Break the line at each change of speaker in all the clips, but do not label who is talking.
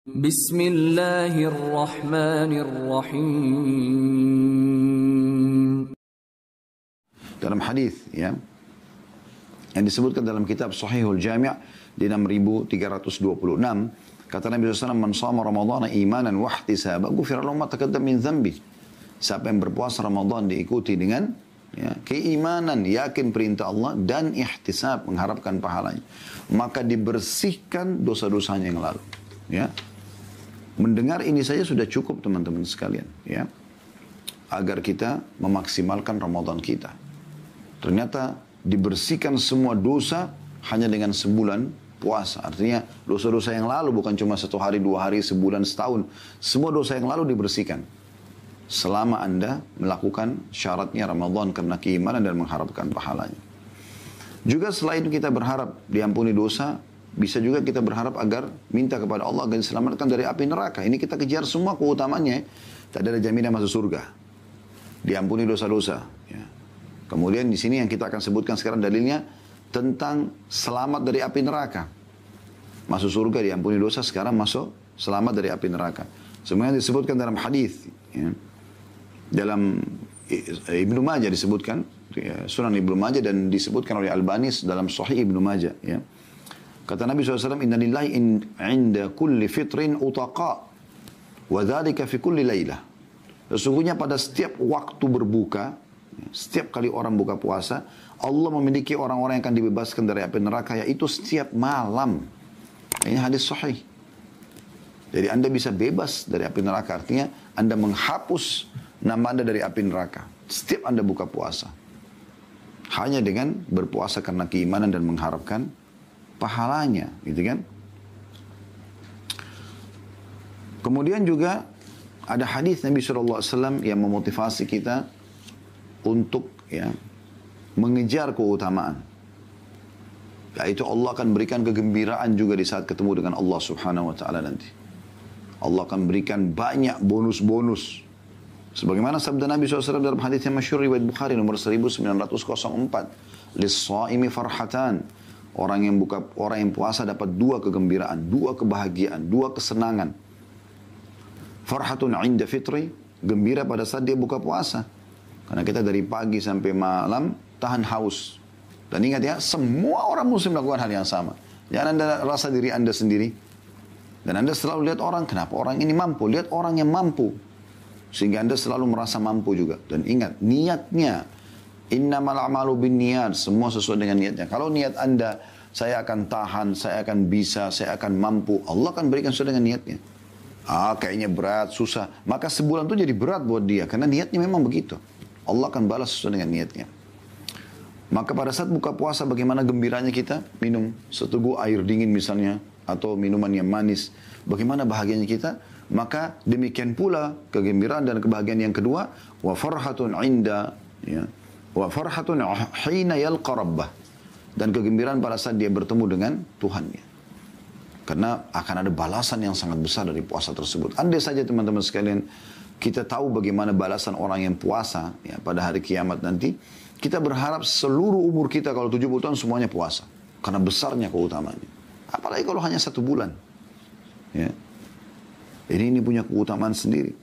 Bismillahirrahmanirrahim.
Dalam hadis ya yang disebutkan dalam kitab Sahihul Jami' di 6326 kata Nabi SAW, "Man shama Ramadhana imanan wa ihtisaban ghufira lahu ma taqaddama min dhanbi." Siapa yang berpuasa Ramadan diikuti dengan keimanan, yakin perintah Allah dan ihtisab, mengharapkan pahalanya, maka dibersihkan dosa-dosanya yang lalu. Ya. Mendengar ini saja sudah cukup teman-teman sekalian, ya. Agar kita memaksimalkan Ramadan kita. Ternyata dibersihkan semua dosa hanya dengan sebulan puasa. Artinya dosa-dosa yang lalu bukan cuma 1 hari, 2 hari, sebulan, setahun. Semua dosa yang lalu dibersihkan. Selama Anda melakukan syaratnya Ramadan karena keimanan dan mengharapkan pahalanya. Juga selain kita berharap diampuni dosa, bisa juga kita berharap agar minta kepada Allah agar diselamatkan dari api neraka. Ini kita kejar semua keutamaannya. Tak ada jaminan masuk surga. Diampuni dosa-dosa. Ya. Kemudian di sini yang kita akan sebutkan sekarang dalilnya tentang selamat dari api neraka. Masuk surga, diampuni dosa, sekarang masuk selamat dari api neraka. Semuanya disebutkan dalam hadis. Ya. Dalam Ibnu Majah disebutkan, ya, Sunan Ibnu Majah, dan disebutkan oleh Albani dalam Sahih Ibnu Majah. Ya. Kata Nabi SAW, "Inna lillahi inda kulli fitrin utaqa, wa dhalika fi kulli laylah." Sesungguhnya pada setiap waktu berbuka, setiap kali orang buka puasa, Allah memiliki orang-orang yang akan dibebaskan dari api neraka, yaitu setiap malam. Ini hadis sahih. Jadi Anda bisa bebas dari api neraka, artinya Anda menghapus nama Anda dari api neraka setiap Anda buka puasa. Hanya dengan berpuasa karena keimanan dan mengharapkan pahalanya, gitu kan? Kemudian juga ada hadis Nabi SAW yang memotivasi kita untuk mengejar keutamaan. Yaitu Allah akan berikan kegembiraan juga di saat ketemu dengan Allah Subhanahu wa taala nanti. Allah akan berikan banyak bonus-bonus. Sebagaimana sabda Nabi SAW dalam hadis yang masyhur riwayat Bukhari nomor 1904, "Lis-shaimi farhatan." Orang yang puasa dapat 2 kegembiraan, 2 kebahagiaan, 2 kesenangan. Farhatun 'inda fitri, gembira pada saat dia buka puasa. Karena kita dari pagi sampai malam tahan haus. Dan ingat ya, semua orang muslim melakukan hal yang sama. Jangan Anda rasa diri Anda sendiri. Dan Anda selalu lihat orang, kenapa orang ini mampu? Lihat orang yang mampu. Sehingga Anda selalu merasa mampu juga. Dan ingat, niatnya. Innamal a'malu binniyat. Semua sesuai dengan niatnya. Kalau niat Anda, saya akan tahan, saya akan bisa, saya akan mampu, Allah akan berikan sesuai dengan niatnya. Kayaknya berat, susah. Maka sebulan itu jadi berat buat dia. Karena niatnya memang begitu. Allah akan balas sesuai dengan niatnya. Maka pada saat buka puasa, bagaimana gembiranya kita minum seteguk air dingin misalnya, atau minuman yang manis. Bagaimana bahagianya kita? Maka demikian pula kegembiraan dan kebahagiaan yang kedua, wa farhatun 'inda, ya, wa farhatun hina yalqa rabbah, dan kegembiraan pada saat dia bertemu dengan Tuhannya. Karena akan ada balasan yang sangat besar dari puasa tersebut. Andai saja teman-teman sekalian kita tahu bagaimana balasan orang yang puasa ya, pada hari kiamat nanti, kita berharap seluruh umur kita kalau 70 tahun semuanya puasa. Karena besarnya keutamaannya. Apalagi kalau hanya 1 bulan. Ya. Jadi ini punya keutamaan sendiri.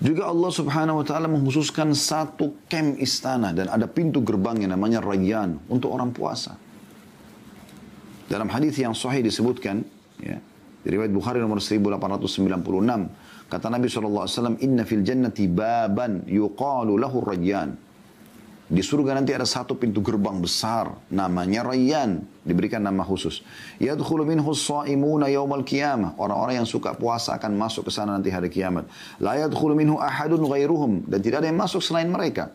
Juga Allah Subhanahu wa taala mengkhususkan 1 kem istana dan ada pintu gerbang yang namanya Rayyan untuk orang puasa. Dalam hadis yang sahih disebutkan, ya, dari riwayat Bukhari nomor 1896, kata Nabi SAW, "Inna fil jannati baban yuqalu lahu Rayyan." Di surga nanti ada 1 pintu gerbang besar, namanya Rayyan, diberikan nama khusus. Yadkhulu minhu as-sha'imuna yaumal qiyamah. Orang-orang yang suka puasa akan masuk ke sana nanti hari kiamat. La yadkhulu minhu ahadun ghairuhum, dan tidak ada yang masuk selain mereka.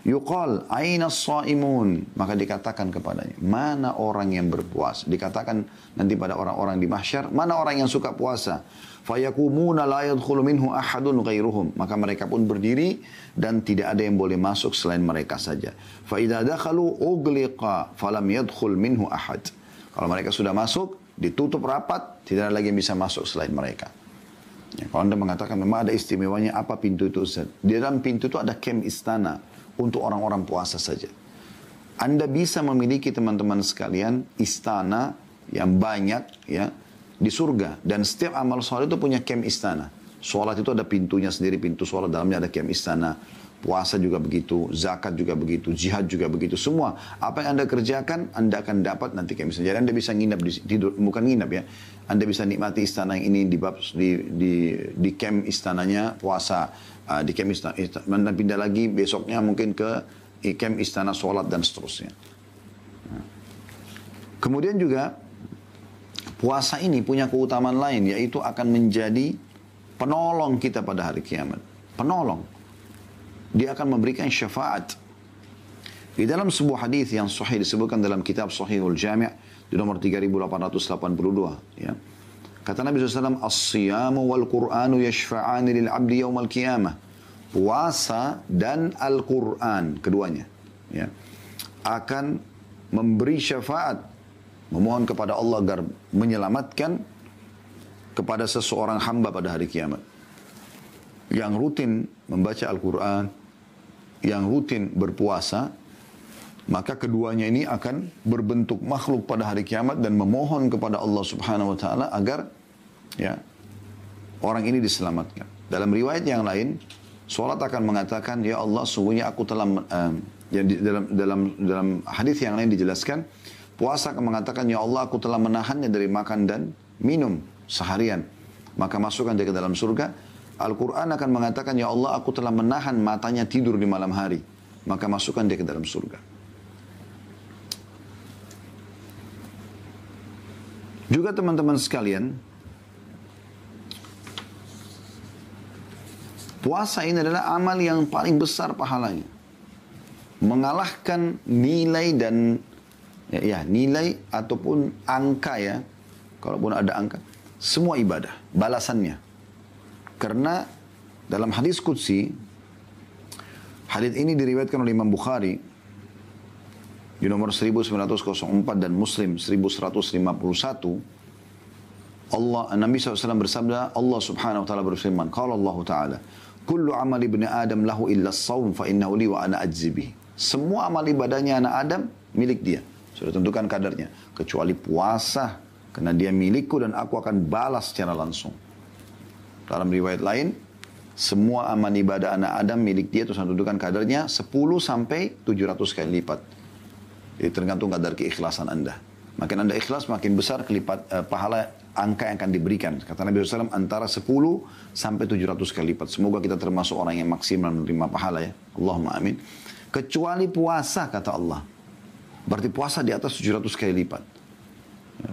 Yuqal, aina as-sha'imun? Maka dikatakan kepadanya, mana orang yang berpuasa? Dikatakan nanti pada orang-orang di mahsyar, mana orang yang suka puasa? Fayakumuna la yadkhulu minhu ahadun ghairuhum. Maka mereka pun berdiri dan tidak ada yang boleh masuk selain mereka saja. Fa idza dakhalu ughliqa falam yadkhul minhu ahad. Kalau mereka sudah masuk, ditutup rapat, tidak ada lagi yang bisa masuk selain mereka. Ya, kalau Anda mengatakan memang ada istimewanya, apa pintu itu Ustaz? Di dalam pintu itu ada kem istana untuk orang-orang puasa saja. Anda bisa memiliki teman-teman sekalian istana yang banyak ya di surga. Dan setiap amal soleh itu punya kem istana. Sholat itu ada pintunya sendiri, pintu sholat dalamnya ada kem istana. Puasa juga begitu, zakat juga begitu, jihad juga begitu. Semua apa yang Anda kerjakan, Anda akan dapat nanti kem istana. Jadi Anda bisa nginap di tidur, bukan nginap ya. Anda bisa nikmati istana yang ini di kem istananya puasa, di kem istana. Anda pindah lagi besoknya mungkin ke kem istana sholat dan seterusnya. Kemudian juga puasa ini punya keutamaan lain, yaitu akan menjadi penolong kita pada hari kiamat. Penolong. Dia akan memberikan syafaat. Di dalam sebuah hadis yang sahih disebutkan dalam kitab Sahihul Jami' di nomor 3882. Ya. Kata Nabi SAW, As-siyamu wal-Qur'anu yashfa'ani lil-abdi yawmal qiyamah. Puasa dan Al-Quran, keduanya. Ya, akan memberi syafaat. Memohon kepada Allah agar menyelamatkan kepada seseorang hamba pada hari kiamat. Yang rutin membaca Al-Quran, yang rutin berpuasa, maka keduanya ini akan berbentuk makhluk pada hari kiamat dan memohon kepada Allah Subhanahu wa taala agar ya orang ini diselamatkan. Dalam riwayat yang lain, salat akan mengatakan, ya Allah, sungguhnya aku telah dalam hadis yang lain dijelaskan, puasa akan mengatakan, ya Allah, aku telah menahannya dari makan dan minum seharian, maka masukkan dia ke dalam surga. Al-Quran akan mengatakan, ya Allah, aku telah menahan matanya tidur di malam hari, maka masukkan dia ke dalam surga. Juga teman-teman sekalian, puasa ini adalah amal yang paling besar pahalanya. Mengalahkan nilai dan nilai ataupun angka ya, kalaupun ada angka, semua ibadah, balasannya. Karena dalam hadis qudsi, hadis ini diriwayatkan oleh Imam Bukhari di nomor 1904 dan Muslim 1151. Nabi SAW bersabda, Allah Subhanahu wa taala berfirman, qala Allah taala, kullu amali ibni Adam lahu illa as-shaum fa innahu li wa ana ajzi bihi. Semua amal ibadahnya anak Adam milik dia. Sudah tentukan kadarnya, kecuali puasa, karena dia milikku dan aku akan balas secara langsung. Dalam riwayat lain, semua amal ibadah anak Adam milik dia, terus tentukan kadarnya 10 sampai 700 kali lipat. Jadi tergantung kadar keikhlasan Anda. Makin Anda ikhlas, makin besar pahala angka yang akan diberikan. Kata Nabi SAW, antara 10 sampai 700 kali lipat. Semoga kita termasuk orang yang maksimal menerima pahala ya. Allahumma amin. Kecuali puasa, kata Allah. Berarti puasa di atas 700 kali lipat.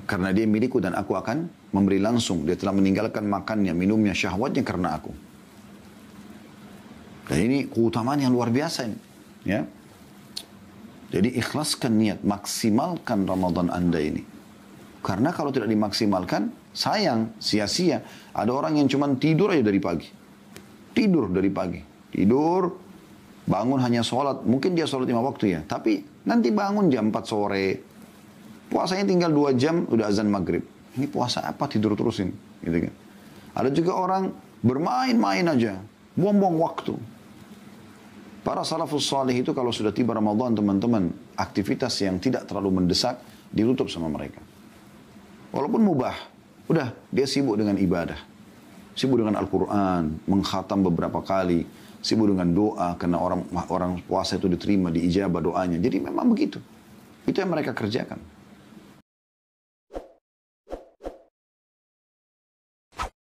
Karena dia milikku dan aku akan memberi langsung. Dia telah meninggalkan makannya, minumnya, syahwatnya karena aku. Dan ini keutamaan yang luar biasa ini. Ya. Jadi ikhlaskan niat, maksimalkan Ramadan Anda ini. Karena kalau tidak dimaksimalkan, sayang, sia-sia. Ada orang yang cuma tidur aja dari pagi. Tidur dari pagi. Tidur, bangun hanya sholat. Mungkin dia sholat 5 waktu ya. Tapi nanti bangun jam 4 sore. Puasanya tinggal 2 jam, udah azan maghrib. Ini puasa apa tidur terusin? Gitu kan. Ada juga orang bermain-main aja. Buang-buang waktu. Para salafus salih itu kalau sudah tiba Ramadan, teman-teman, aktivitas yang tidak terlalu mendesak, ditutup sama mereka. Walaupun mubah, udah dia sibuk dengan ibadah. Sibuk dengan Al-Quran, mengkhatam beberapa kali. Sibuk dengan doa, karena orang puasa itu diterima, diijabah doanya. Jadi memang begitu. Itu yang mereka kerjakan.